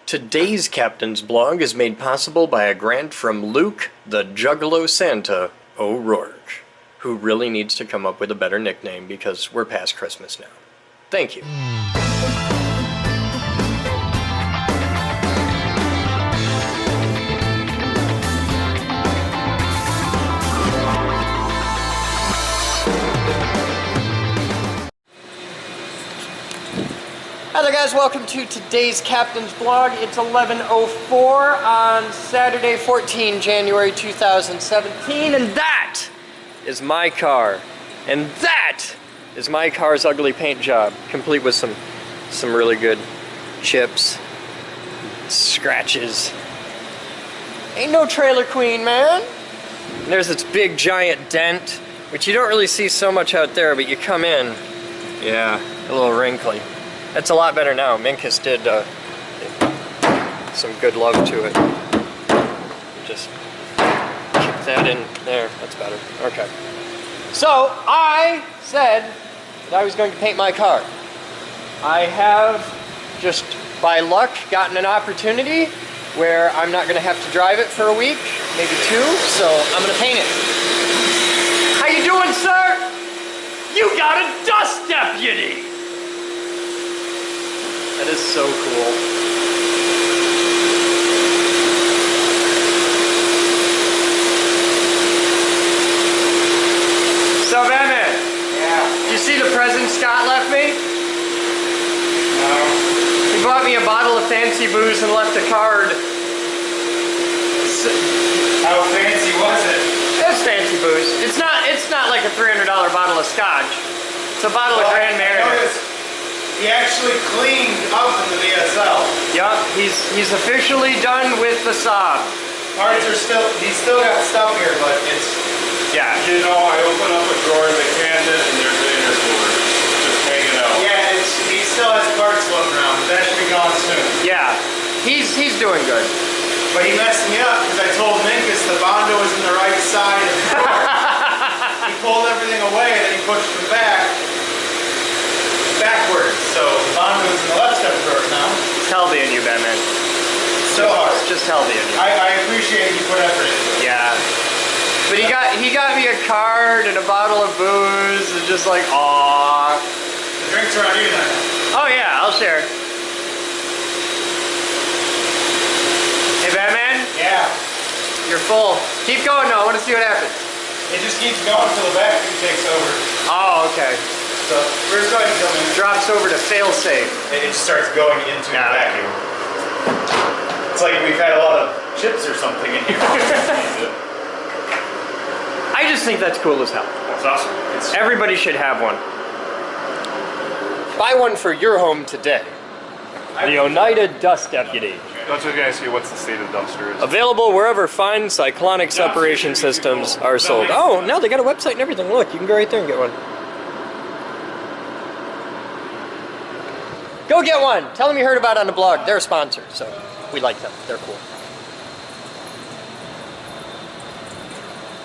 Today's Captain's Blog is made possible by a grant from Luke the Juggalo Santa O'Rourke, who really needs to come up with a better nickname because we're past Christmas now. Thank you. Hi there guys, welcome to today's Captain's Blog. It's 11:04 on Saturday, 14 January 2017, and that is my car. And that is my car's ugly paint job, complete with some really good chips, scratches. Ain't no trailer queen, man. And there's this big giant dent, which you don't really see so much out there, but you come in, yeah, a little wrinkly. That's a lot better now. Minkus did some good love to it. Just kick that in there. That's better. Okay. So I said that I was going to paint my car. I have just by luck gotten an opportunity where I'm not going to have to drive it for a week, maybe two. So I'm going to paint it. How you doing, sir? You got a dust deputy. That is so cool. So, Batman. Yeah. Did you see the present Scott left me? No. He bought me a bottle of fancy booze and left a card. How fancy was it? It's fancy booze. It's not like a $300 bottle of scotch. It's a bottle of Grand Marnier. He actually cleaned up in the VSL. Yup, he's officially done with the Saab. Parts are he's still got stuff here, but it's... Yeah. You know, I open up a drawer in the cabinet and there's the inner cooler just hanging out. Yeah, he still has parts floating around, but that should be gone soon. Yeah, he's doing good. But he messed me up because I told Minkus the Bondo was in the right side of the drawer. He pulled everything away and then he pushed them backwards, so the Bondo's in the left step drawer now. It's healthy in you, Batman. So hard. It's just healthy in you. I appreciate you put effort into it. Yeah. But he got me a card and a bottle of booze and just like, aww. The drinks are on you then. Oh yeah, I'll share. Hey Batman? Yeah. You're full. Keep going though, I want to see what happens. It just keeps going until the vacuum takes over. Oh, okay. So, we're just going to come in. Drops over to fail-safe. It just starts going into the vacuum. It's like we've had a lot of chips or something in here. I just think that's cool as hell. That's awesome. Everybody should have one. Buy one for your home today. The Oneida Dust Deputy. That's what I ask you, what's the state of dumpster is? Available wherever fine cyclonic separation systems are sold. Oh, now they got a website and everything. Look, you can go right there and get one. Go get one. Tell them you heard about it on the blog. They're a sponsor, so we like them. They're cool.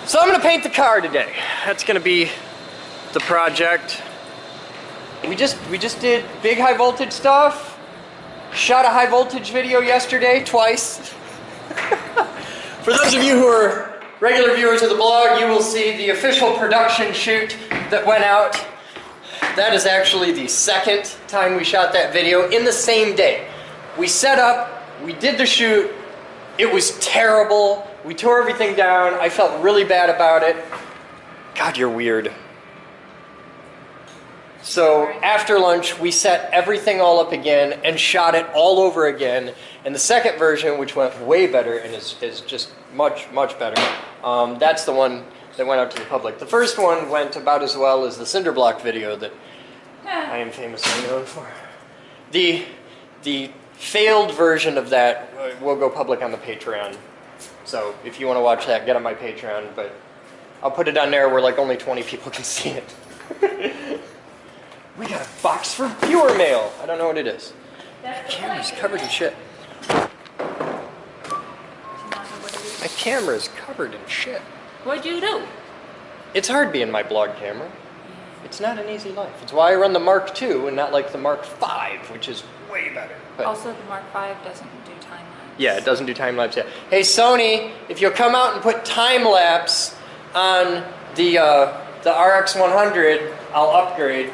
So I'm going to paint the car today. That's going to be the project. We just did big high voltage stuff. Shot a high voltage video yesterday, twice. For those of you who are regular viewers of the blog, you will see the official production shoot that went out. That is actually the second time we shot that video in the same day. We set up, we did the shoot, it was terrible, we tore everything down, I felt really bad about it. God, you're weird. So after lunch, we set everything all up again and shot it all over again. And the second version, which went way better and is just much better, that's the one that went out to the public. The first one went about as well as the cinder block video that I am famously known for. The failed version of that will go public on the Patreon. So if you want to watch that, get on my Patreon, but I'll put it on there where like only 20 people can see it. We got a box for viewer mail. I don't know what it is. My camera's covered in shit. My camera's covered in shit. What'd you do? It's hard being my blog camera. It's not an easy life. It's why I run the Mark II and not like the Mark V, which is way better. But Also, the Mark V doesn't do time lapse. yeah, it doesn't do time lapse yet. Hey Sony, if you'll come out and put time lapse on the RX 100, I'll upgrade.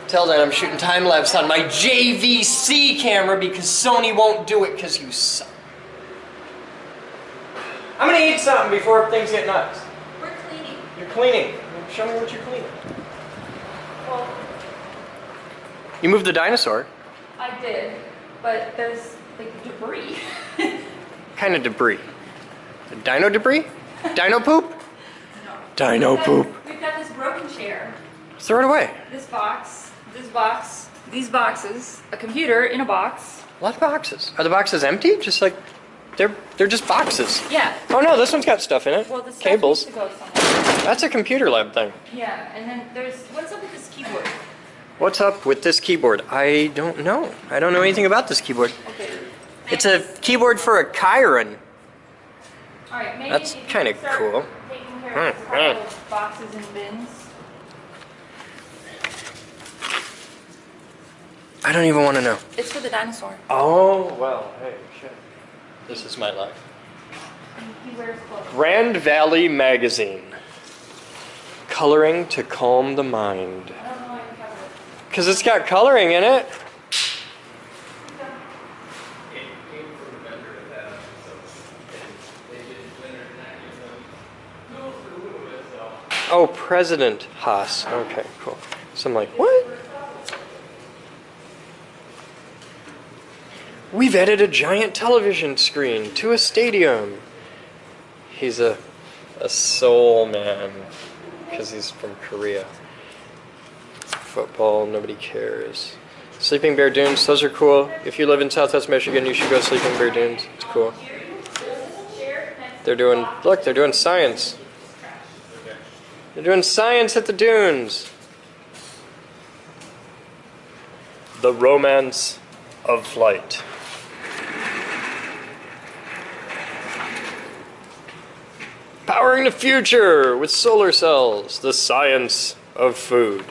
Till then, I'm shooting time lapse on my JVC camera because Sony won't do it because you suck. I'm gonna eat something before things get nuts. We're cleaning. You're cleaning. Show me what you're cleaning. Well, You moved the dinosaur. I did, but there's like debris. Kind of debris. Dino debris? Dino poop? No. Dino poop. We've got this broken chair, Throw it away. this box, these boxes, a computer in a box. A lot of boxes. Are the boxes empty? Just like they're just boxes. Yeah. Oh no, this one's got stuff in it. Well, the stuff Cables. needs to go somewhere. That's a computer lab thing. Yeah, and then there's what's up with this keyboard? What's up with this keyboard? I don't know. I don't know anything about this keyboard. Okay. It's a keyboard for a Chiron. All right, maybe That's if you kinda start cool. Taking care of this pile of boxes and bins. I don't even want to know. It's for the dinosaur. Oh, well, hey, shit. This is my life. And he wears clothes. Grand Valley Magazine. Coloring to calm the mind. I don't know why you have it. Because it's got coloring in it. Oh, President Haas. Okay, cool. So I'm like, what? We've added a giant television screen to a stadium. He's a soul man because he's from Korea. Football, nobody cares. Sleeping Bear Dunes, those are cool. If you live in Southwest Michigan, you should go Sleeping Bear Dunes. It's cool. They're doing science. They're doing science at the dunes. The romance of flight. Powering the future with solar cells. The science of food.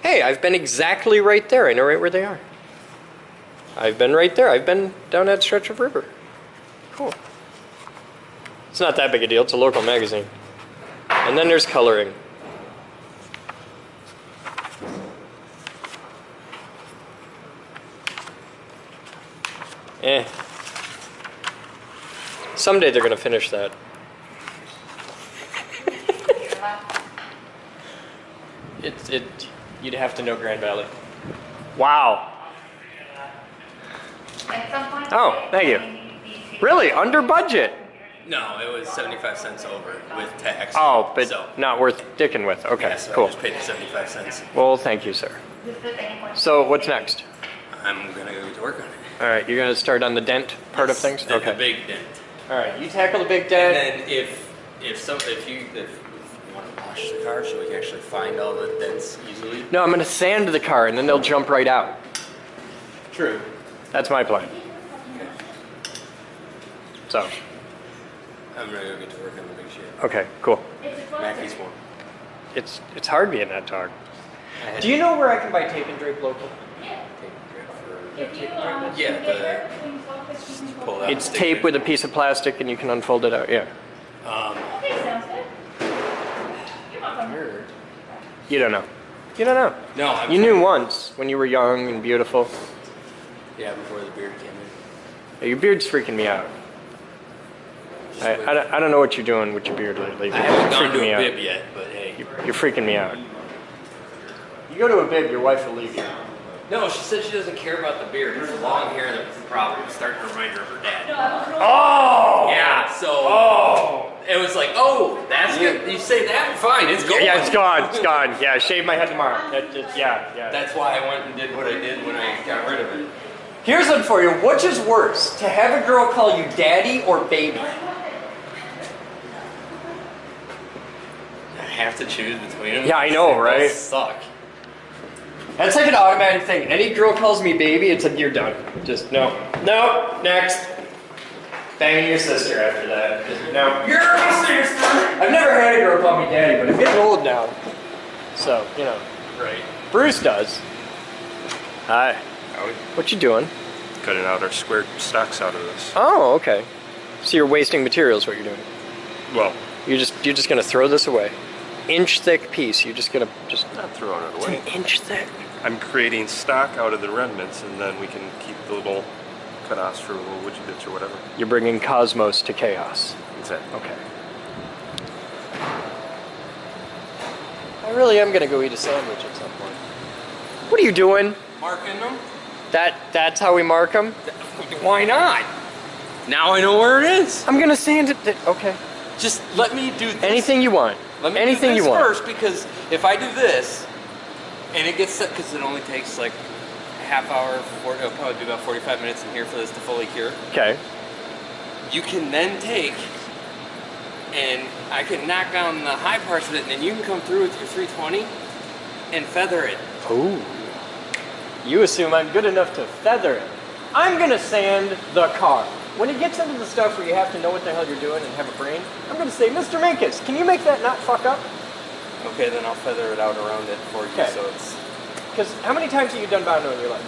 Hey, I've been exactly right there. I know right where they are. I've been right there. I've been down that stretch of river. Cool. It's not that big a deal. It's a local magazine. And then there's coloring. Eh. Someday they're going to finish that. You'd have to know Grand Valley. Wow. Oh, thank you. Really? Under budget? No, it was 75 cents over with tax. Oh, but so, not worth dicking with. Okay, yeah, so cool. I just paid the 75 cents. Well, thank you, sir. So, what's next? I'm gonna go to work on it. All right, you're gonna start on the dent part of things. The Okay. big dent. All right, you tackle the big dent. And then if you want to wash the car, so we can actually find all the dents easily. No, I'm gonna sand the car, and then they'll jump right out. True. That's my plan. So, I'm gonna go get to work on the big shit. okay, cool. Mackey's one. It's hard being that dog. Do you know where I can buy tape and drape local? Yeah, pull out It's the tape sticker. with a piece of plastic, and you can unfold it out. Yeah. Okay, sounds good. You're welcome. You don't know. You don't know. No, I'm You knew once when you were young and beautiful. Yeah, before the beard came in. Your beard's freaking me out. I don't know what you're doing with your beard lately. I haven't It's gone freaking to me a out. bib yet, but hey. You're freaking me out. You go to a bib, your wife will leave you. No, she said she doesn't care about the beard. It's the long hair that's the problem. It's starting to remind her of her dad. Oh! Yeah, so it was like, oh, that's good. You say that, fine, it's gone. Yeah, it's gone. It's gone. Yeah, shave my head tomorrow. Yeah. That's why I went and did what I did when I got rid of it. Here's one for you. Which is worse, to have a girl call you daddy or baby? I have to choose between them. Yeah, I know, They both right? Suck. That's like an automatic thing. Any girl calls me baby, it's like, you're done. Just, no. No, next. banging your sister after that. No. You're my sister! I've never had a girl call me daddy, but I'm getting old now. So, you know. Right. Bruce does. Hi. Howdy. What you doing? Cutting out our squared stocks out of this. Oh, okay. So you're wasting materials, what you're doing. Well, You're just gonna throw this away. Inch thick piece. You're just gonna not throwing it it's away. an inch thick. I'm creating stock out of the remnants, and then we can keep the little cut-offs for little widget bits or whatever. You're bringing cosmos to chaos. Exactly. Okay. I really am gonna go eat a sandwich at some point. What are you doing? Marking them? That's how we mark them? Why not? Now I know where it is. I'm gonna sand it. Okay. Just let me do this. Anything you want. Let me Anything do this you want. first, because if I do this, and it gets set, because it only takes like a half hour, it'll probably be about 45 minutes in here for this to fully cure. Okay. You can then take, and I can knock down the high parts of it, and then you can come through with your 320 and feather it. Ooh. You assume I'm good enough to feather it. I'm gonna sand the car. When it gets into the stuff where you have to know what the hell you're doing and have a brain, I'm gonna say, Mr. Minkus, can you make that not fuck up? Okay, then I'll feather it out around it for you, Okay. so it's Because how many times have you done Bondo in your life?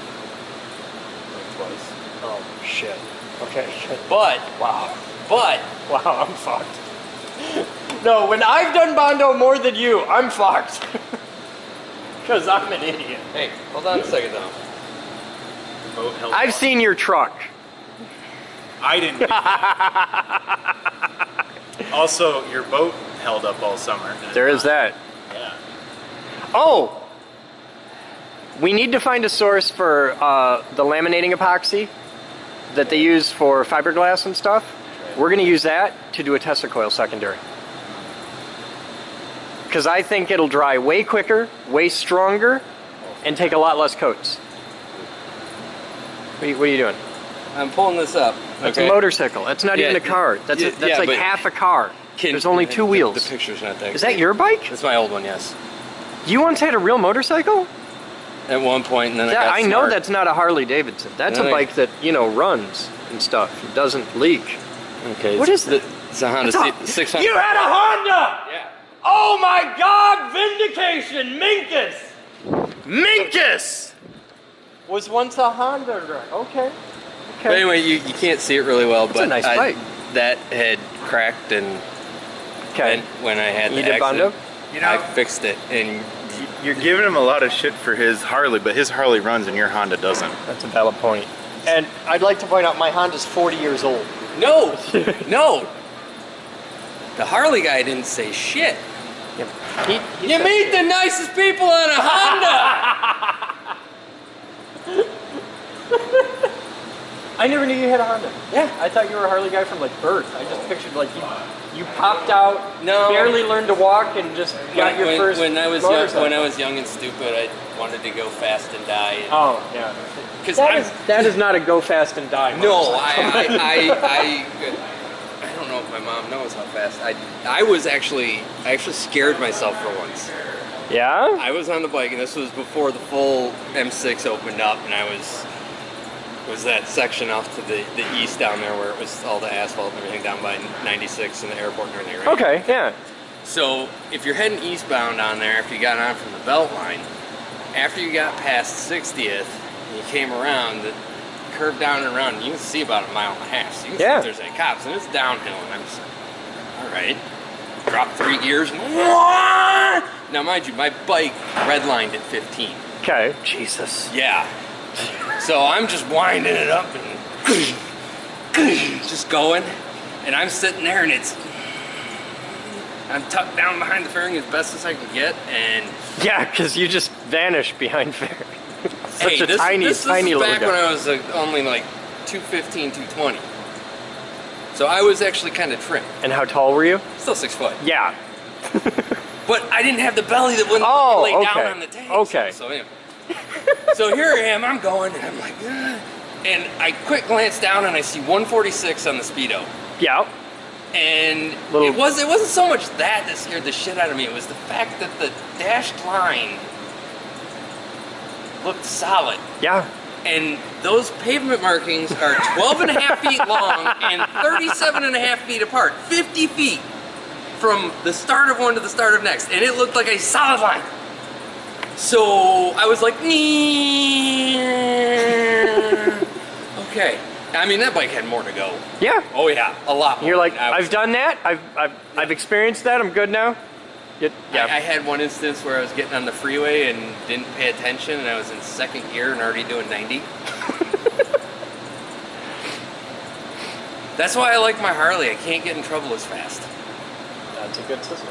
like twice. Oh, shit. Okay. But, Wow. but, Wow, I'm fucked. No, when I've done Bondo more than you, I'm fucked. Because I'm an idiot. hey, hold on a second though. Boat held I've up. seen your truck. I didn't. Also, your boat held up all summer. There is that. Yeah. Oh! We need to find a source for the laminating epoxy that they use for fiberglass and stuff. We're going to use that to do a Tesla coil secondary. Because I think it'll dry way quicker, way stronger, and take a lot less coats. What are you doing? I'm pulling this up. That's okay? a motorcycle. That's not Yeah, even a car. That's yeah, that's like but half a car. There's only two wheels. The picture's not that Is that your bike? That's my old one, yes. You once had a real motorcycle? At one point, and then Yeah, I got I know smart. that's not a Harley Davidson. That's a No, bike that, you know, runs and stuff. It doesn't leak. Okay. What is that? It's a Honda It's a- 600. You had a Honda! Yeah. Oh my God! Vindication! Minkus! Minkus! Was once a Honda, right? Okay. But anyway, you can't see it really well, but a nice bike. that had cracked, and Okay. when I had You the did Bondo? accident, You know- I fixed it, and You're giving him a lot of shit for his Harley, but his Harley runs and your Honda doesn't. That's a valid point. And I'd like to point out my Honda's 40 years old. no, no. The Harley guy didn't say shit. He You meet the nicest people on a Honda. I never knew you had a Honda. Yeah. I thought you were a Harley guy from like birth. I just pictured like you popped out, No. barely learned to walk, and just got your first when I was motorcycle. when I was young and stupid, I wanted to go fast and die. Oh yeah. 'Cause That is not a go fast and die. No, motorcycle. I don't know if my mom knows how fast. I actually scared myself for once. Yeah. I was on the bike, and this was before the full M6 opened up, and it was that section off to the east down there where it was all the asphalt and everything down by 96 and the airport and everything, right? Okay. Yeah. So if you're heading eastbound on there after you got on from the belt line, after you got past 60th, and you came around, the curve down and around, and you can see about a mile and a half. So you can see Yeah. if there's any cops, and it's downhill, and I'm just like, all right. Drop 3 gears. Now, mind you, my bike redlined at 15. Okay. Jesus. Yeah. So I'm just winding it up and just going, and I'm sitting there, and I'm tucked down behind the fairing as best as I can get, and Yeah, because you just vanished behind Fair. Such hey, a this tiny is little back guy. when I was only like 215, 220. So I was actually kind of trim. And how tall were you? Still 6 foot. Yeah. But I didn't have the belly that wouldn't Oh, lay okay. down on the tank. Okay. So anyway. So here I am, I'm going, and I'm like, ugh. And I quick glance down, and I see 146 on the speedo. Yeah. And Little- it wasn't so much that scared the shit out of me. It was the fact that the dashed line looked solid. Yeah. And those pavement markings are 12 and a half feet long and 37 and a half feet apart, 50 feet from the start of one to the start of next. And it looked like a solid line. So I was like, okay. I mean, that bike had more to go. Yeah. Oh yeah, a lot more. You're like, I've done that. I've experienced that. I'm good now. Yeah. I had one instance where I was getting on the freeway and didn't pay attention, and I was in second gear and already doing 90. That's why I like my Harley. I can't get in trouble as fast. That's a good system.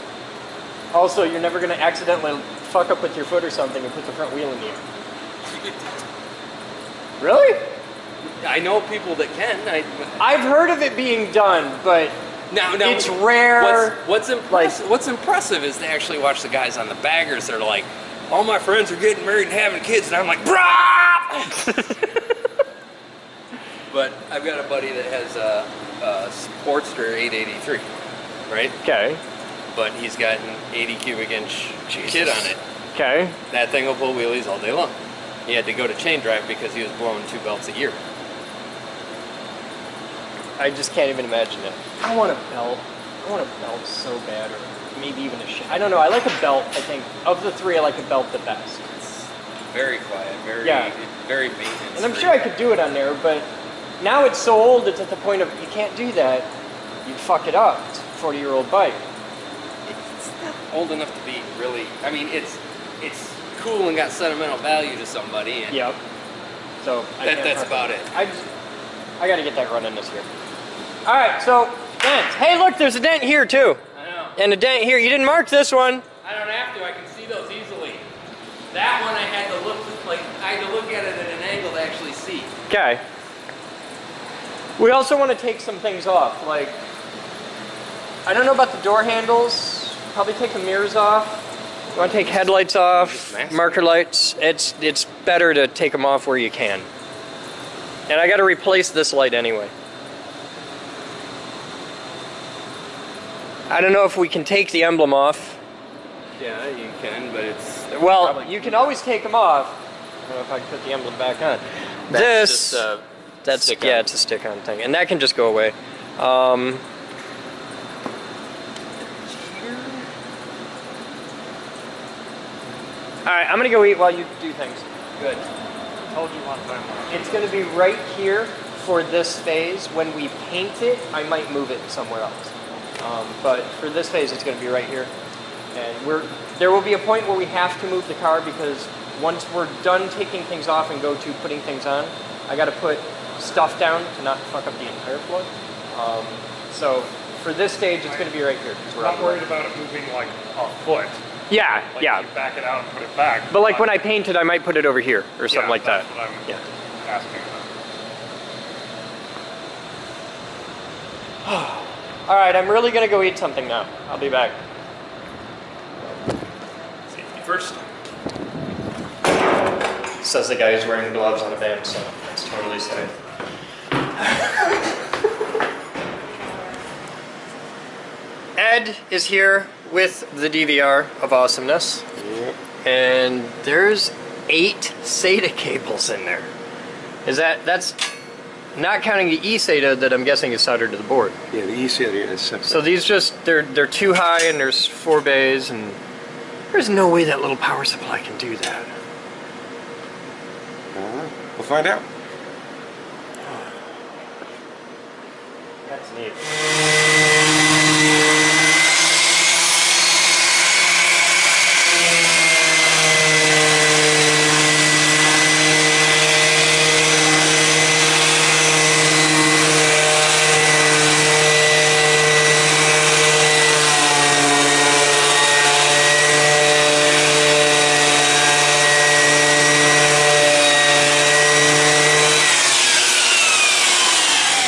Also, you're never going to accidentally fuck up with your foot or something and put the front wheel in the air. Really? I know people that can. I've heard of it being done, but now it's rare. What's impressive is to actually watch the guys on the baggers. They're like, all my friends are getting married and having kids, and I'm like, brah! But I've got a buddy that has a Sportster 883, right? Okay. But he's got an 80 cubic inch kit on it. Okay. That thing will pull wheelies all day long. He had to go to chain drive because he was blowing 2 belts a year. I just can't even imagine it. I want a belt. I want a belt so bad, or maybe even a I don't know. I like a belt. I think of the three, I like a belt the best. It's very quiet, very maintenance. And I'm sure I could do it on there, but now it's so old. It's at the point of you can't do that. You'd fuck it up. It's a 40-year-old bike. It's not old enough to be really. I mean, it's cool and got sentimental value to somebody. And Yep. So that's about it. I got to get that running this year. All right, so dents. Hey, look, there's a dent here too. I know. And a dent here. You didn't mark this one. I don't have to. I can see those easily. That one I had to look at it at an angle to actually see. Okay. We also want to take some things off. Like, I don't know about the door handles. Probably take the mirrors off. You want to take headlights off, marker lights. It's better to take them off where you can. And I got to replace this light anyway. I don't know if we can take the emblem off. Yeah, you can, but it's... Well, you can always take them off. I don't know if I can put the emblem back on. That's Yeah, it's a stick-on thing. And that can just go away. Alright, I'm going to go eat while you do things. Good. I told you one time. It's going to be right here for this phase. When we paint it, I might move it somewhere else. But for this phase, it's going to be right here. And there will be a point where we have to move the car because once we're done taking things off and go to putting things on, I got to put stuff down to not fuck up the entire floor. So for this stage, it's going to be right here. I'm not worried about it moving like a foot. Yeah, Like yeah. you back it out and put it back. But like when I paint it, I might put it over here or something like that. That's what I'm Yeah. asking about. All right, I'm really going to go eat something now. I'll be back. Safety first. Says the guy who's wearing gloves on a van, so it's totally safe. Ed is here with the DVR of awesomeness. And there's 8 SATA cables in there. That's not counting the eSATA that I'm guessing is soldered to the board. Yeah, the eSATA is separate. So these they're too high and there's 4 bays and there's no way that little power supply can do that. We'll find out. That's neat.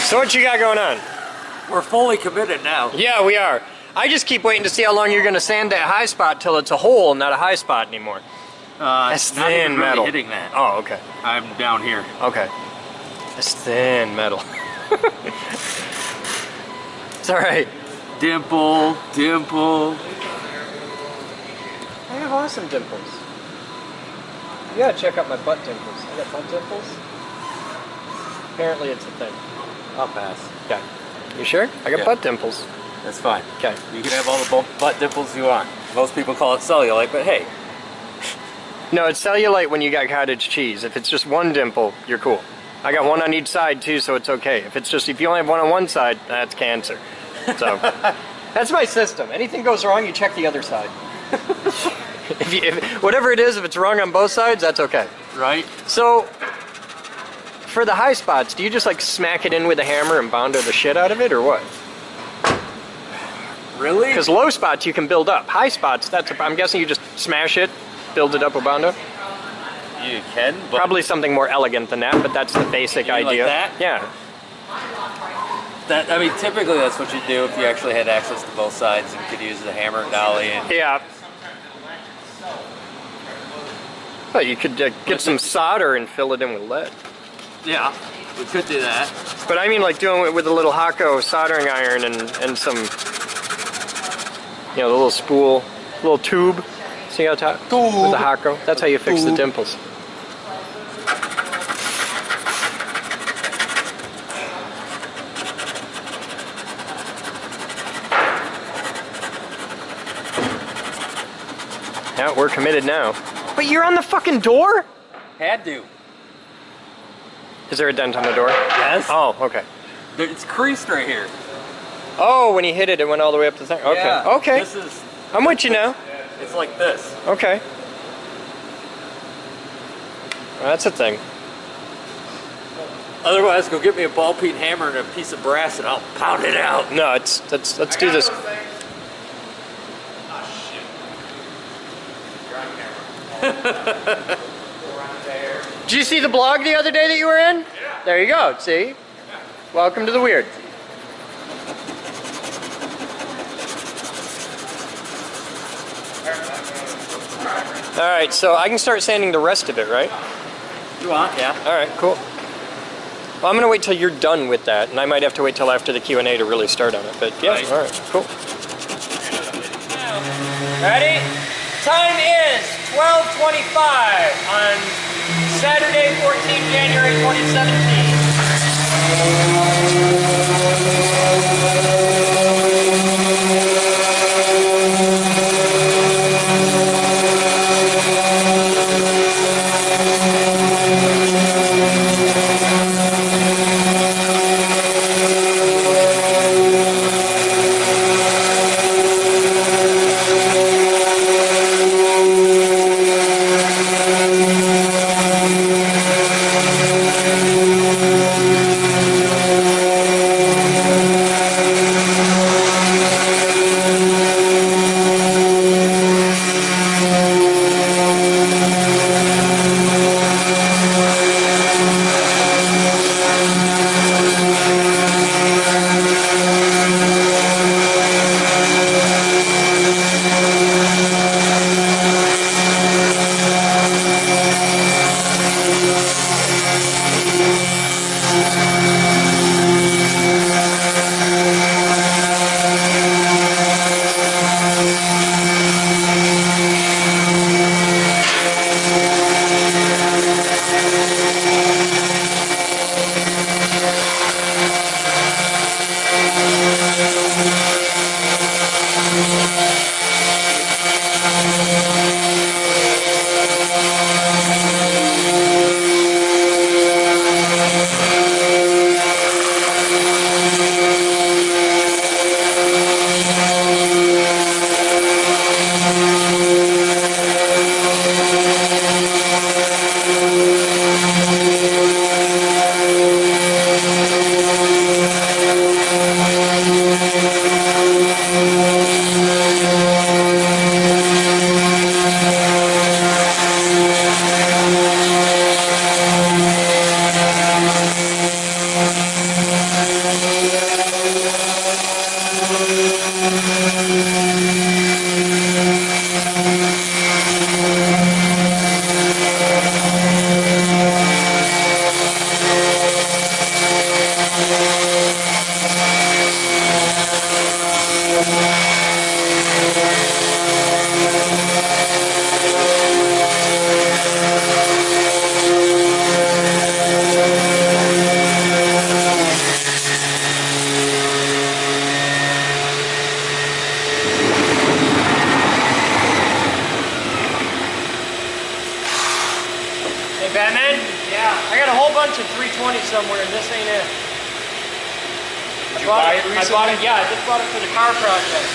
So what you got going on? We're fully committed now. Yeah, we are. I just keep waiting to see how long you're going to sand that high spot till it's a hole, not a high spot anymore. That's not even thin really metal. hitting that. Oh, okay. I'm down here. Okay. That's thin metal. It's all right. Dimple, dimple. I have awesome dimples. You gotta check out my butt dimples. I got butt dimples? Apparently it's a thing. I'll pass. Okay. You sure? I got Yeah. butt dimples. That's fine. Okay. You can have all the butt dimples you want. Most people call it cellulite, but hey. No, it's cellulite when you got cottage cheese. If it's just one dimple, you're cool. I got one on each side too, so it's okay. If you only have one on one side, that's cancer. So that's my system. Anything goes wrong, you check the other side. if whatever it is, if it's wrong on both sides, that's okay. Right? So for the high spots, do you just like smack it in with a hammer and bounder the shit out of it, or what? Really? Because low spots you can build up. High spots, I'm guessing you just smash it, build it up with Bondo. You can, but... Probably something more elegant than that, but that's the basic You mean like idea. that? Yeah. I mean, typically that's what you do if you actually had access to both sides and could use the hammer and dolly. And Yeah. Well, you could get some solder and fill it in with lead. yeah, we could do that. But I mean like doing it with a little Hakko soldering iron and some, the little spool, little tube. See how top? With the Hakko. That's how you fix the dimples. Yeah, we're committed now. But you're on the fucking door? Had to. Is there a dent on the door? Yes. Oh, okay. It's creased right here. Oh, when he hit it, it went all the way up the thing. Okay. Yeah, Okay. This is... I'm with you now. It's like this. Okay. Well, that's a thing. Otherwise, go get me a ball peen hammer and a piece of brass and I'll pound it out. No, let's do this. Did you see the blog the other day that you were in? Yeah. There you go, see? Welcome to the weird. Alright, so I can start sanding the rest of it, right? You want? Yeah. Alright, cool. Well, I'm going to wait till you're done with that, and I might have to wait till after the Q&A to really start on it, but yeah, Right. alright, cool. Ready? Time is 12:25 on Saturday, 14 January 2017. bunch of 320 somewhere, and this ain't it. Did you buy it I recently? bought it, yeah, I just bought it for the car project.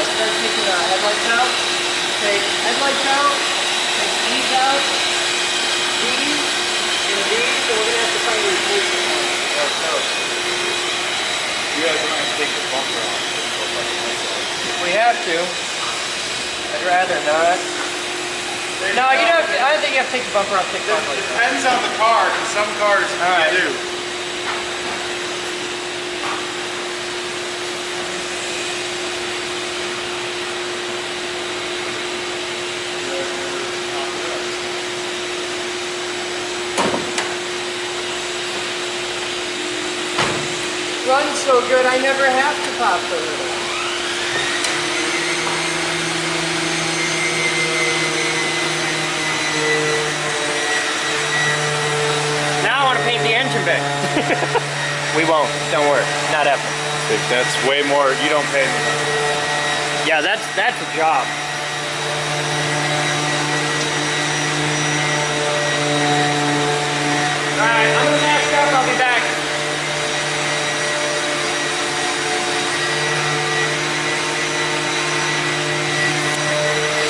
Start taking the headlights out. Take headlights out. Take these out. These and these. So we're gonna have to find a replacement one. You guys are going to take the bumper off. If we have to. I'd rather not. No, you don't. I don't think you have to take the bumper off. Take the bumper off. Depends on the car, because some cars Alright. you do. Runs so good, I never have to pop the lid off. Now I want to paint the engine bay. We won't. Don't worry. Not ever. That's way more. You don't pay me. Yeah, that's a job. All right, I'm gonna mask up. I'll be back.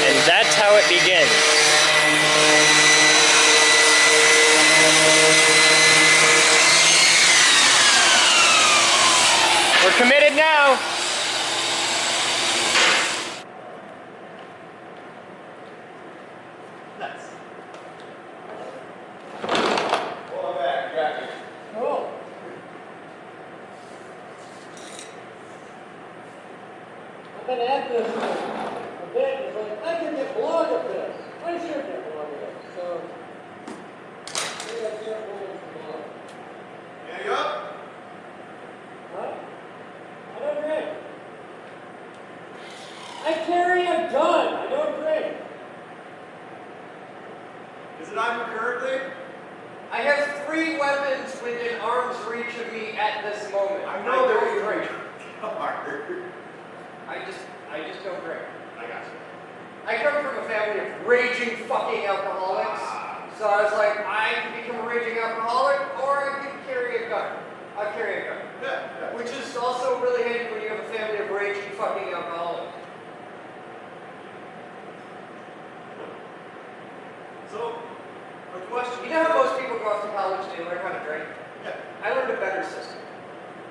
And that's how it begins. We're committed now. Cool. I've been at this a bit. It's like, I can get blog of this. I should get blog of this. So, maybe I can't hold it blog. Yeah, you up? What? I don't drink. I carry a gun. I don't drink. Is it on you currently? I have 3 weapons within arm's reach of me at this moment. I know don't there drink. are. I just don't drink. I got you. I come from a family of raging fucking alcoholics. So I was like, I can become a raging alcoholic or I can carry a gun. I'll carry a gun. Yeah, yeah. Which is also really handy when you have a family of raging fucking alcoholics. college, do you learn how to drink? Yeah. I learned a better system.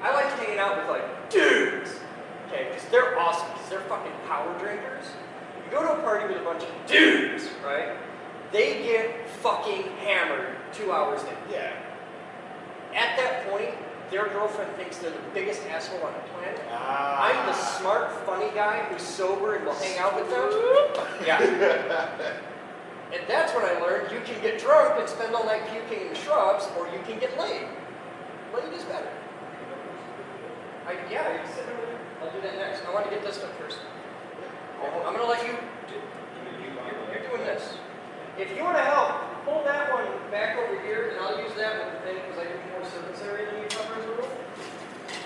I like hanging out with like dudes. Okay, because they're awesome, because they're fucking power drinkers. You go to a party with a bunch of dudes, right? They get fucking hammered 2 hours in. Yeah. At that point, their girlfriend thinks they're the biggest asshole on the planet. Ah. I'm the smart, funny guy who's sober and will hang out with them. Yeah. And that's when I learned you can get drunk and spend all night puking in shrubs, or you can get laid. Laid is better. Yeah, you sit over there. I'll do that next. I want to get this done first. I'm going to let you do, you're doing this. If you want to help, pull that one back over here, and I'll use that with the thing because I do more surface area than you cover as a rule.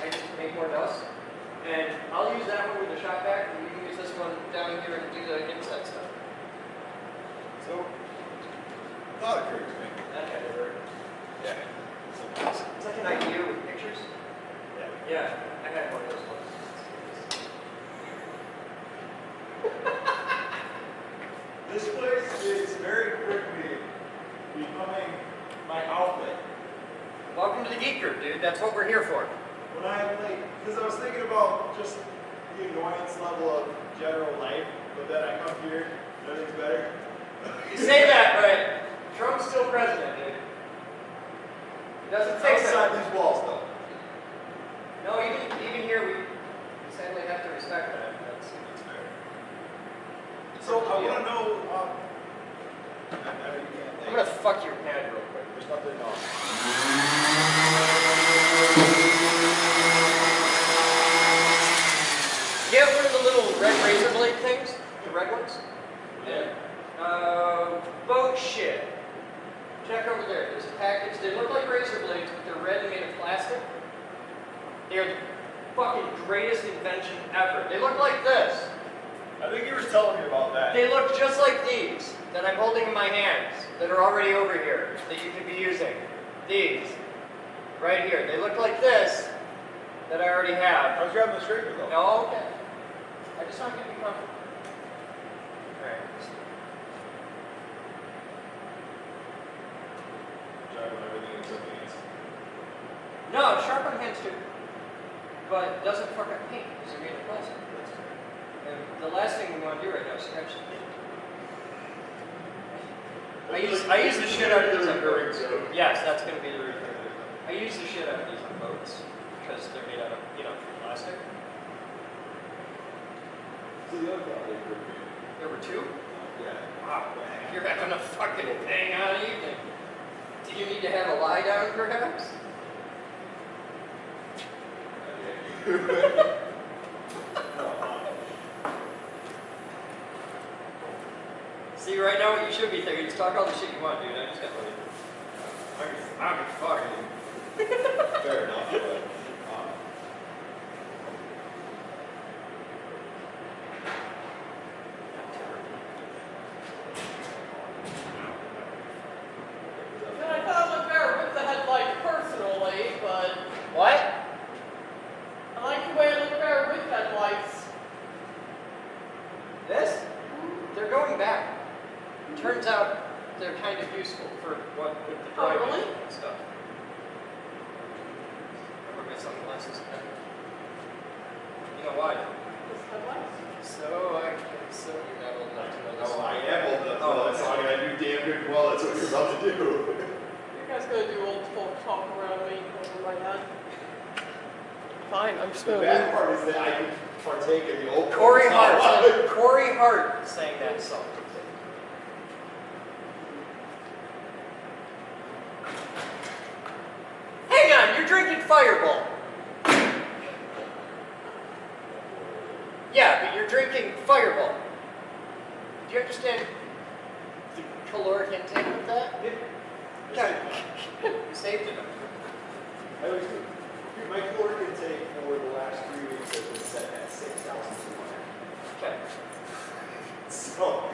I just make more dust. And I'll use that one with the shot back, and you can use this one down here and do the inside stuff. So, thought occurred to me. That had to hurt. Yeah. It's like an idea with pictures. Yeah, I had one of those ones. This place is very quickly becoming my outlet. Welcome to the Geek Group, dude. That's what we're here for. When I because I was thinking about just the annoyance level of general life, but then I come here, and everything's better. You say that, but Trump's still president, dude. It doesn't take Outside that. these walls, though. No, even here, we sadly have to respect that. That's fair. So I want to know. I'm gonna fuck your pad real quick. There's nothing else. You have one of the little red razor blade things? The red ones? Yeah. Boat shit. Check over there. There's a package. They look like razor blades, but they're red and made of plastic. They are the fucking greatest invention ever. They look like this. I think you were telling me about that. They look just like these that I'm holding in my hands that are already over here that you could be using. These. Right here. They look like this that I already have. I was grabbing the scraper though. Oh, okay. I just want you to be comfortable. Alright. Driving everything except the hands. No, sharp on hands too. But doesn't fuck up paint because you're made of plastic. And the last thing we want to do right now is scratch the paint. I use the shit out of these on boats. Yes, that's going to be the recurring. I use the shit out of these on boats because they're made out of, plastic. So the other guy, There were two? yeah. Wow, you're having a fucking hang on evening. Do you need to have a lie down perhaps? See, right now what you should be thinking is talk all the shit you want, dude. I just got money. I'm fucking. Fair enough, but. And I thought it looked better with the headlight personally, but What? I like the way it looked better with headlights. This? They're going back. Turns out they're kind of useful for what with the Oh, driving really? and stuff. I wear my sunglasses. You know why? Just headlights? So I can so you're not old enough to know this. Oh, I am old enough to know that, so I gotta do damn good well. That's what you're about to do. You guys gonna do old folk talk around me over my head? Fine, I'm just The gonna bad leave. part is that I can partake in the old. Corey folks. Hart. Corey Hart sang that song. Hang on, you're drinking Fireball. Yeah, but you're drinking Fireball. Do you understand the caloric intake of that? Yeah. You saved it. I always do. Dude, my caloric intake for the last 3 weeks has been set at 6,200. Okay. So,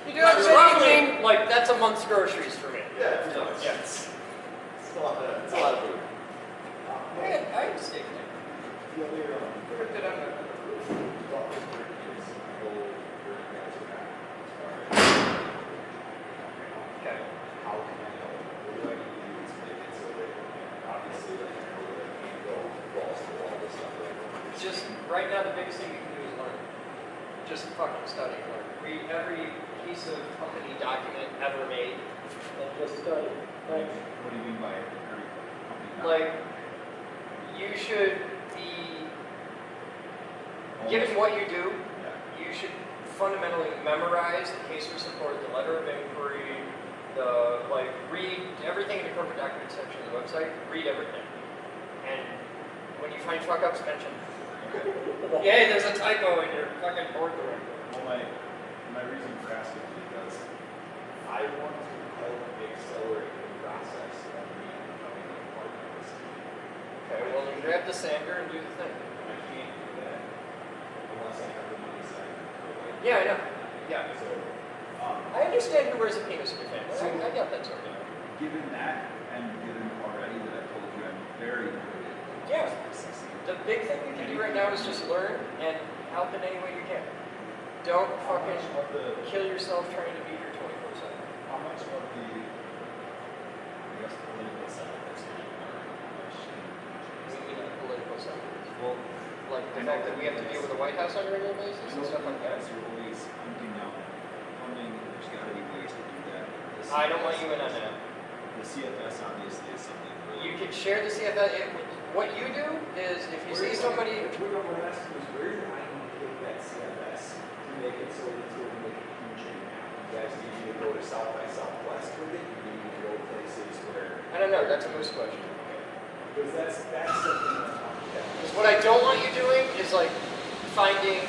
You do That's have anything? roughly, like, that's a month's groceries for me. yeah, pretty much. Yeah. It's a lot of food. I had steak there. The only, We're good on that. Okay. how can I help? What do I need to do to just fucking study. Like, read every piece of company document ever made and just study. Like, What do you mean by every company? like, you should be, given what you do, you should fundamentally memorize the case for support, the letter of inquiry, read everything in the corporate document section of the website, read everything. And when you find fuck ups, mention them. Yeah, there's a typo in your fucking board director. Well, my reason for asking is because I want to help accelerate the process of me becoming a part of this team. Okay, well then grab the sander and do the thing. I can't do that unless I have the money side. Yeah, I know. Yeah. So, I understand who wears a penis in your family. I got that sort of thing. given that, and given already that I told you I'm very good at Yeah. The big thing you can do right now is just learn and help in any way you can. Don't fucking kill yourself trying to be here 24/7. how much of the, I guess, political side that's going on, how much We need a political side. well, Like the fact that we have to deal with the White House on a regular basis and stuff like that. you're always hunting down funding, there's got to be ways to do that. I don't want you in on that. The CFS obviously is something really. You can share the CFS. What you do is if you see somebody. What I'm asking is where do I need to take that CFS to make it so it's going to make a huge impact? You guys need me to go to South by Southwest with it? You need me to go places where. I don't know. That's a moose question. Because that's something that I'm Because what I don't want you doing is like finding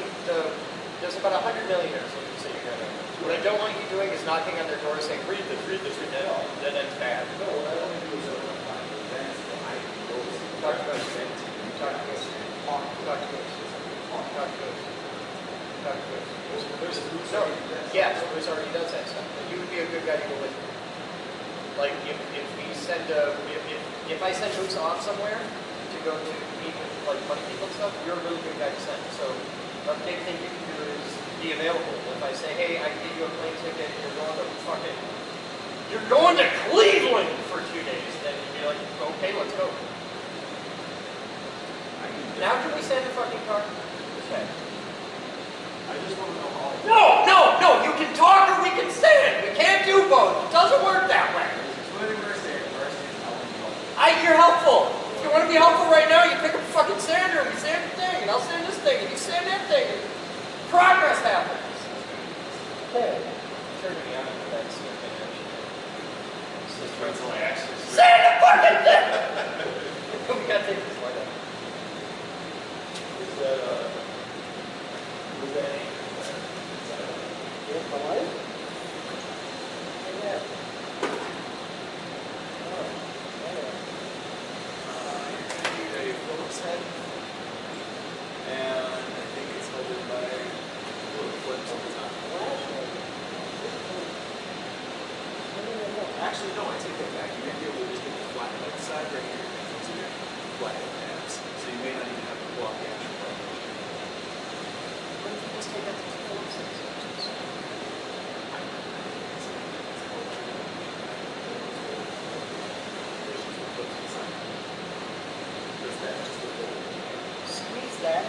there's about 100 millionaires looking to say you're gonna. What I don't want you doing is knocking on their door saying, read this, that. Then it's bad. No, what I want to do is open up my events that I can go to. Talk to us. Talk to us. Talk to us. Talk to us. Talk to us. No, yes, Bruce already does that stuff. But you would be a good guy to go with. Like if we send if I send Bruce off somewhere to go to meet with like money people and stuff, you're a really good guy to send. So a big thing you can do is be available. If I say, hey, I can get you a plane ticket, you're going to Cleveland for 2 days, then you'd be like, okay, let's go. Now can we send the fucking car? Okay. I just want to know how. No, you can talk or we can stand. We can't do both. It doesn't work that way. You're helpful. If you want to be helpful right now, you pick up a fucking sander and we sand the thing, and I'll sand this thing, and you sand that thing, and progress happens. Okay. Turn me on with that sniffing action. Sand the fucking thing! We gotta take this light out. Was that Get the light? Yeah. and I think it's held by little flips on the top. Actually, no, I take that back. You may be able to just get the flat head side right here. Those are your flat head tabs. So you may not even have to pull out the actual part. Let's take that to the Phillips. Squeeze that.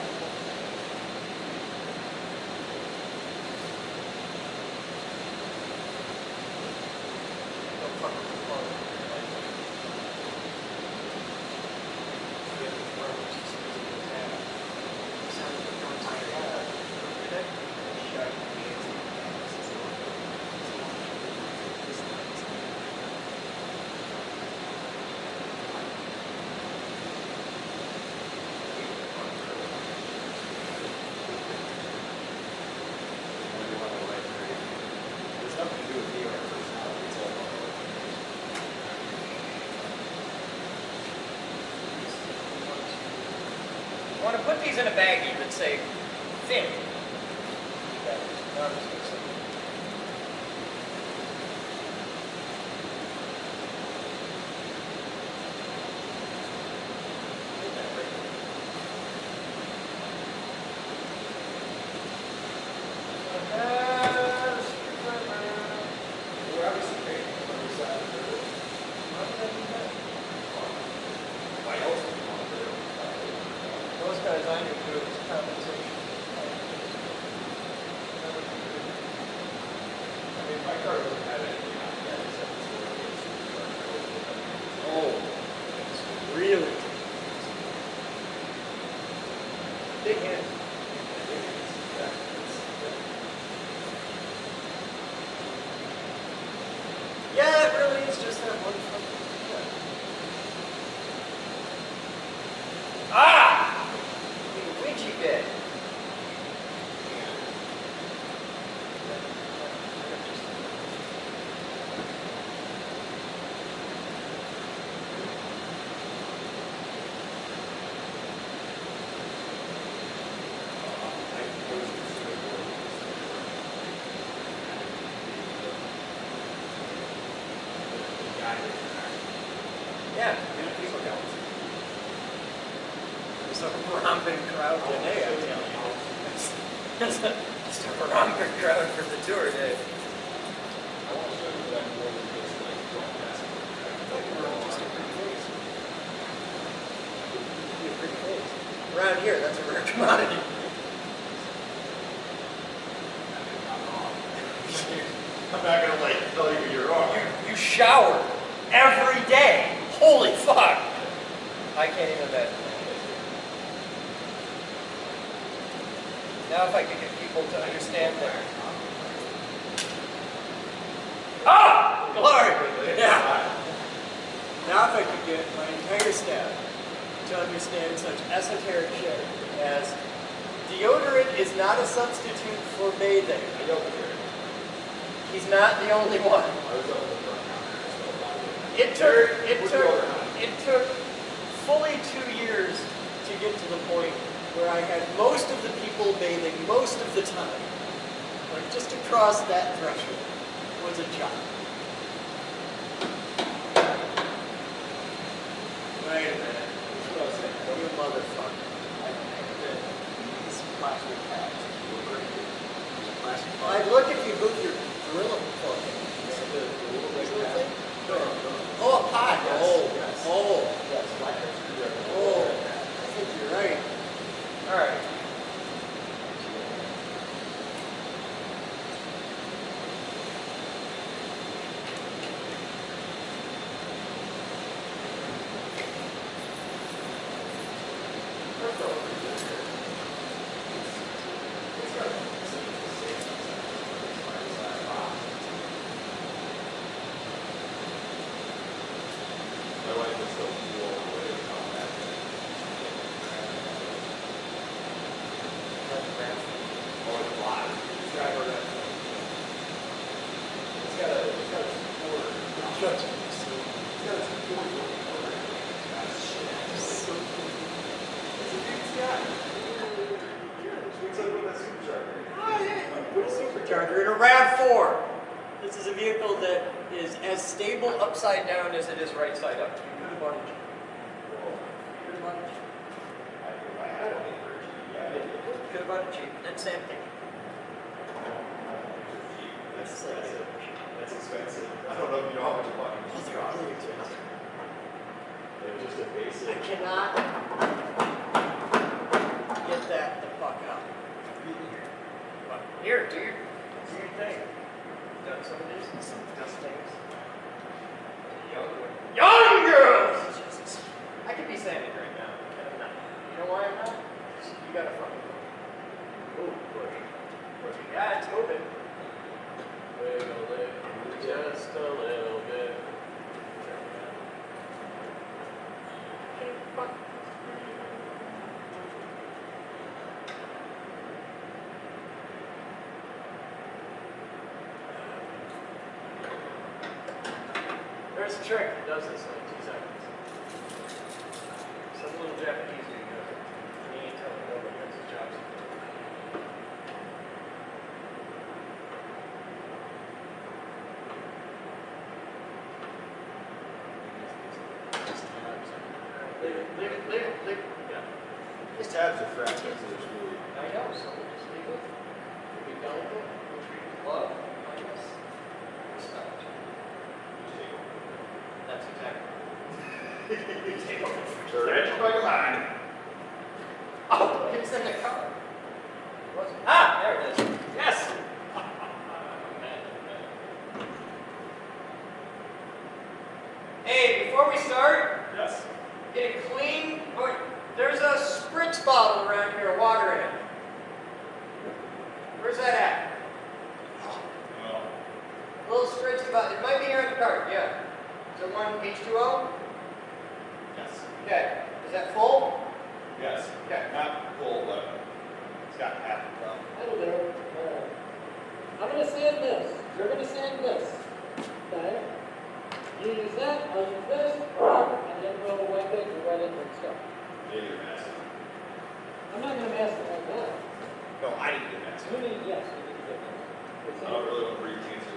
Don't fuck with the phone. There's nothing to do with me or our personality. It's all about I want to put these in a baggie that say thin. No, I'm just gonna say. We're obviously paying for the side of the why else would you want to do it? Those guys I knew do it as compensation. My car doesn't have anything on it yet except it's really good supercharger. Oh, it's really big hand. Yeah, it really is just that one fucking. Ah! You Ouija bit. Yeah, people go. There's a romping crowd today, I'm telling you. There's a romping crowd for the tour day. I want to show you that more than just like don't mess with it. Just a pretty face. Be a pretty face. Around here, that's a rare commodity. I'm not gonna like tell you you're wrong. You shower every day. Holy fuck! I can't even imagine that. Now if I could get people to understand that. Ah! Glory! Yeah. Now if I could get my entire staff to understand such esoteric shit as deodorant is not a substitute for bathing. I don't care. He's not the only one. I was up in the front counter. I smelled a lot of it. It took fully 2 years to get to the point where I had most of the people bathing most of the time. Like just to cross that threshold was a job. Wait a minute. That's what I was saying. You motherfucker. I think that these plastic bags were pretty good. I'd look if you move your drill plug in. Oh, a pot. Yes, flathead screwdriver. Oh, I think you're right. All right. My wife is so blown away about that. Oh, it's a lot. It's got a supporter. It's got a supporter. It's a big guy. It's like with a supercharger. Oh, yeah, you put a supercharger in a RAV4. This is a vehicle that is as stable upside down as it is right side up. You could have bought a Jeep. You could have bought a Jeep. If I had any energy, yeah. You could have bought a Jeep. That's same thing. That's expensive. That's expensive. I don't know if you know how much fucking Oh, Jeep they're costs. really expensive. They're just a I basic. cannot get that the fuck out. But here, do your thing. Done some of this and some things. Young girls! Jesus. I could be standing right now, and I'm not. You know why I'm not? You gotta fucking move. Push. Yeah, it's moving. Wiggle it just a little bit. Okay, fuck. There's a trick that does this in like 2 seconds. Some little Japanese dude does it. And he ain't telling nobody that's his job. Leave it. Yeah. These tabs are fractured, so there's really. I know, so we'll just leave it. We'll be done with it. We'll treat it with love, kindness, respect. That's exactly. Take over. Rich fucking mine. Oh, it's in the car. Was it? Ah, there it is. Yes. Man. it might be here on the card, yeah. Is it one H2O? Yes. Okay. Is that full? Yes. Okay. Not full, but it's got half the cup. That'll do. I'm gonna sand this. You're gonna sand this. Okay? You use that, I'll use this, and then we'll wipe it and wet it and stuff. Maybe you're massive. I'm not gonna mask it right now. No, I need to get massive. You need, yes, you need to get this. I don't really want to breathe cancer.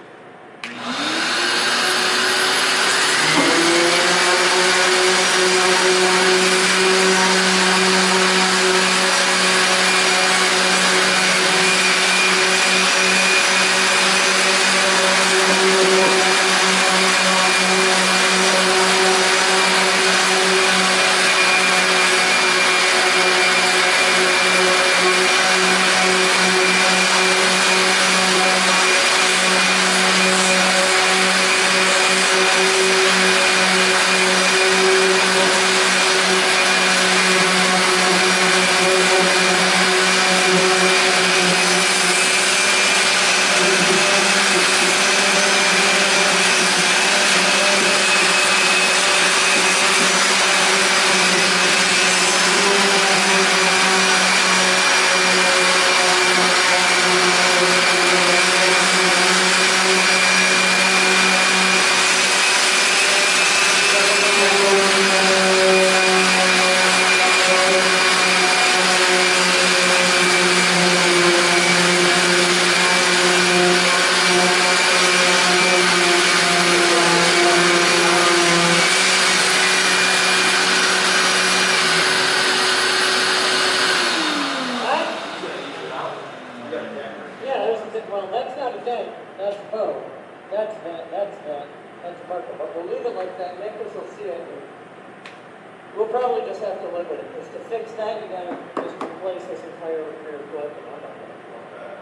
Well, that's not a dent, that's Boden. That's Marco. But we'll leave it like that. Nicholas will see it. We'll probably just have to live with it. Because to fix that, you gotta just replace this entire rear clip. And I'm not gonna do that.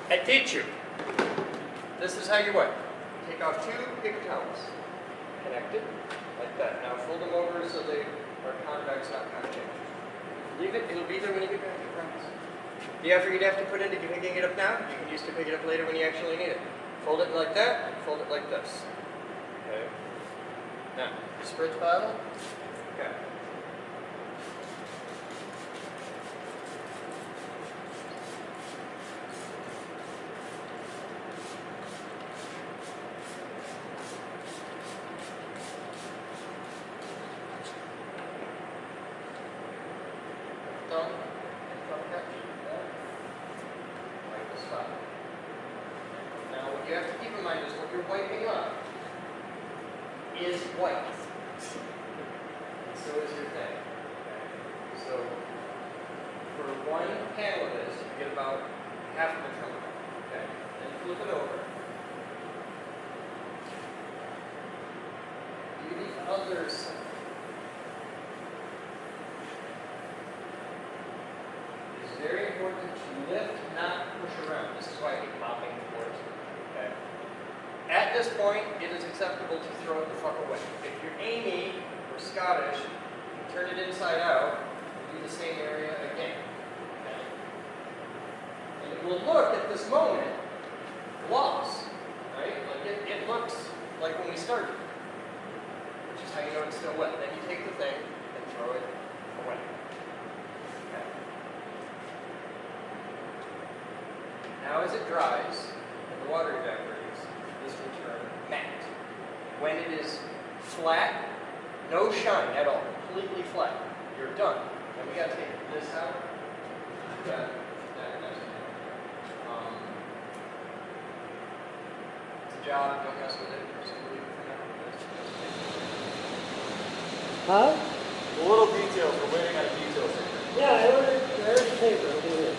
I teach you. This is how you wipe. Take off 2 paper towels. Connected, like that. Now fold them over so they are convex, not concave. Leave it, it'll be there when you get back, I promise. The effort you'd have to put into picking it up now, you can use to pick it up later when you actually need it. Fold it like that, and fold it like this. Okay. Now, spritz bottle. Okay. Thumb. Thumb catch. Like this spot. Now, what you have to keep in mind is what you're wiping up is white. And so is your thing. So, for one panel of this, you get about half of the color. Okay. Then flip it over. Do the other side. It's very important to lift, not push around. This is why I hate mopping the floors. Okay. At this point, it is acceptable to throw it the fuck away. If you're Amy or Scottish, you turn it inside out and do the same area again. Okay. And it will look at this moment gloss, right? Like it looks like when we started, which is how you know it's still wet. Then you take the thing and throw it away. Okay. Now as it dries and the water evaporates, this will turn matte. When it is flat, no shine at all, completely flat, you're done. Then we gotta take this out. That's it's a job, don't mess with it. Just leave it for now. Huh? The little details, we're waiting on details. Yeah, I ordered paper. Look at this.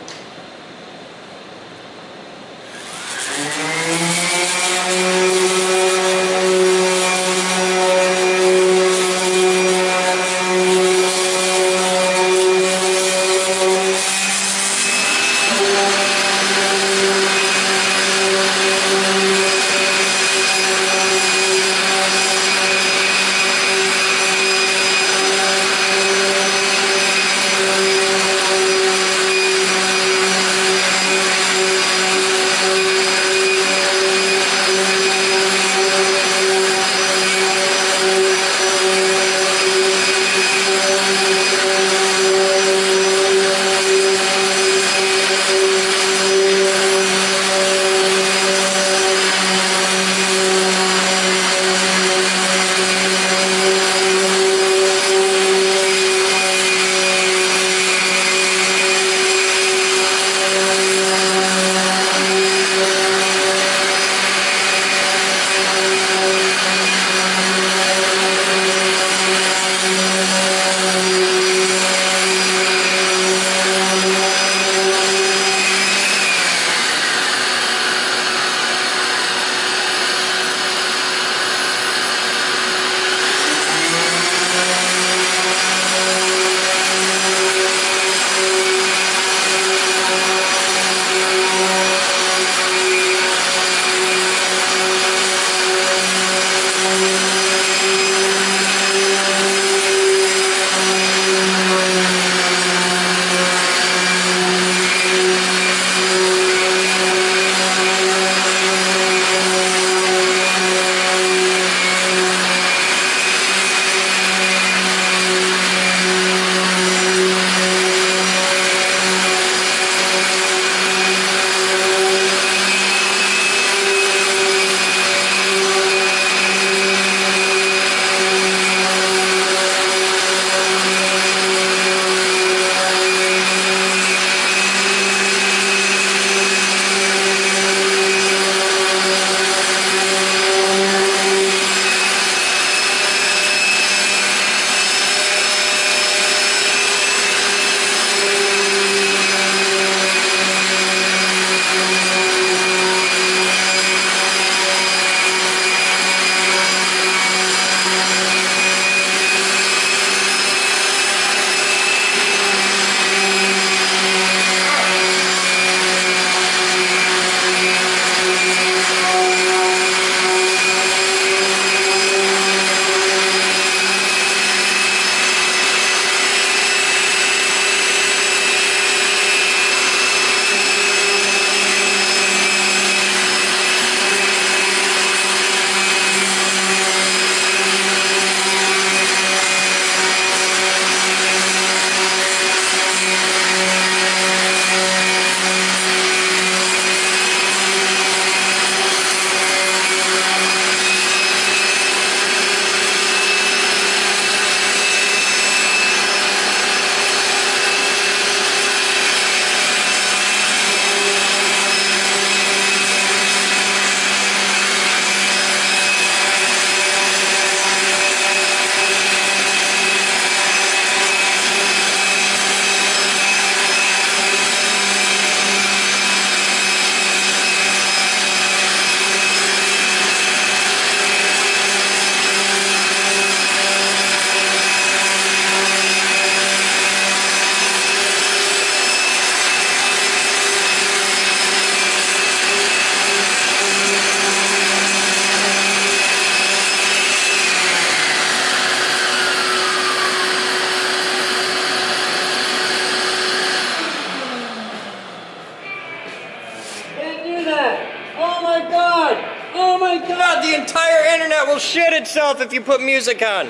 Oh my God! The entire internet will shit itself if you put music on.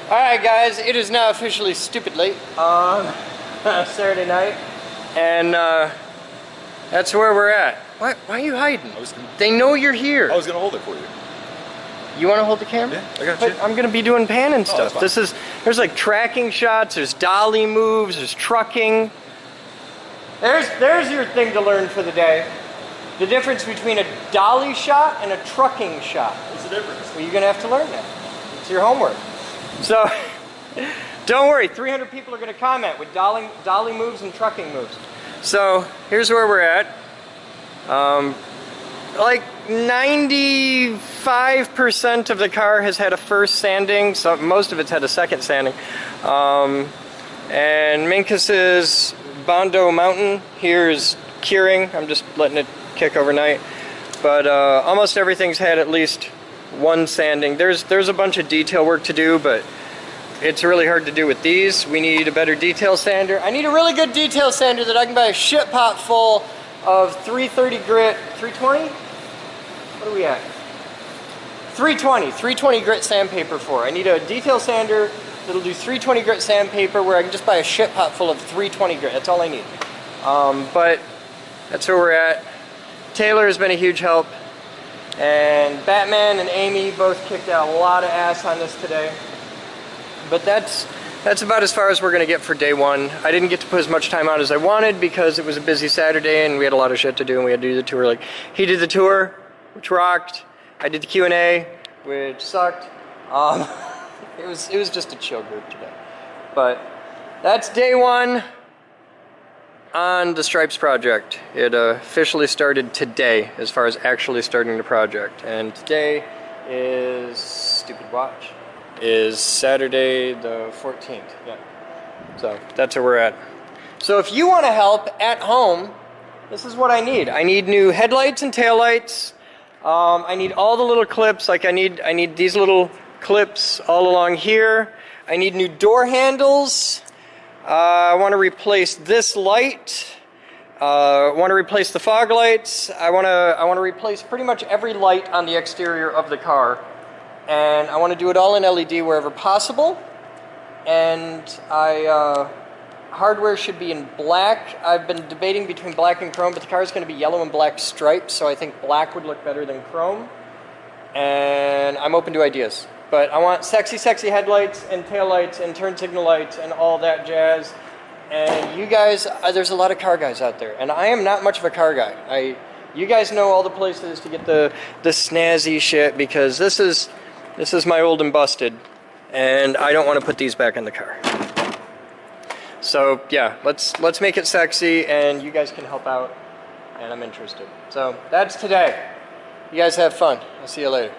Alright guys, it is now officially stupid late on Saturday night. And that's where we're at. Why are you hiding? They know you're here. I was gonna hold it for you. You want to hold the camera? Yeah, I got But you. I'm gonna be doing pan and that's stuff. fine. There's like tracking shots, there's dolly moves, there's trucking. There's your thing to learn for the day. The difference between a dolly shot and a trucking shot. What's the difference? Well, you're gonna have to learn that. It's your homework. So, don't worry, 300 people are gonna comment with dolly moves and trucking moves. So, here's where we're at. Like 95% of the car has had a first sanding, so most of it's had a second sanding. And Minkus's Bondo Mountain here is curing. I'm just letting it kick overnight. But almost everything's had at least one sanding. There's a bunch of detail work to do, but it's really hard to do with these. We need a better detail sander. I need a really good detail sander that I can buy a shit pot full of 330 grit, 320? What are we at? 320 grit sandpaper for. I need a detail sander that'll do 320 grit sandpaper where I can just buy a shit pot full of 320 grit. That's all I need. But that's where we're at. Taylor has been a huge help. And Batman and Amy both kicked out a lot of ass on this today. But that's about as far as we're gonna get for day one. I didn't get to put as much time out as I wanted because it was a busy Saturday and we had a lot of shit to do and we had to do the tour. Like, he did the tour, which rocked. I did the Q&A, which sucked. It was just a chill group today. But that's day one on the Stripes project. It officially started today as far as actually starting the project. And today is, stupid watch, is Saturday the 14th. Yeah. So that's where we're at. So if you want to help at home, this is what I need. I need new headlights and taillights. I need all the little clips. Like I need these little clips all along here. I need new door handles. I want to replace this light. I want to replace the fog lights. I want to replace pretty much every light on the exterior of the car. And I want to do it all in LED wherever possible. And hardware should be in black. I've been debating between black and chrome, but the car is going to be yellow and black stripes, so I think black would look better than chrome. And I'm open to ideas. But I want sexy, sexy headlights and taillights and turn signal lights and all that jazz. And you guys, there's a lot of car guys out there, and I am not much of a car guy. You guys know all the places to get the snazzy shit because this is my old and busted, and I don't want to put these back in the car. So yeah, let's make it sexy, and you guys can help out, and I'm interested. So that's today. You guys have fun. I'll see you later.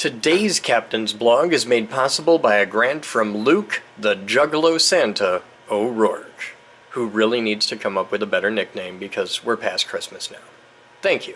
Today's Captain's Blog is made possible by a grant from Luke, the Juggalo Santa O'Rourke, who really needs to come up with a better nickname because we're past Christmas now. Thank you.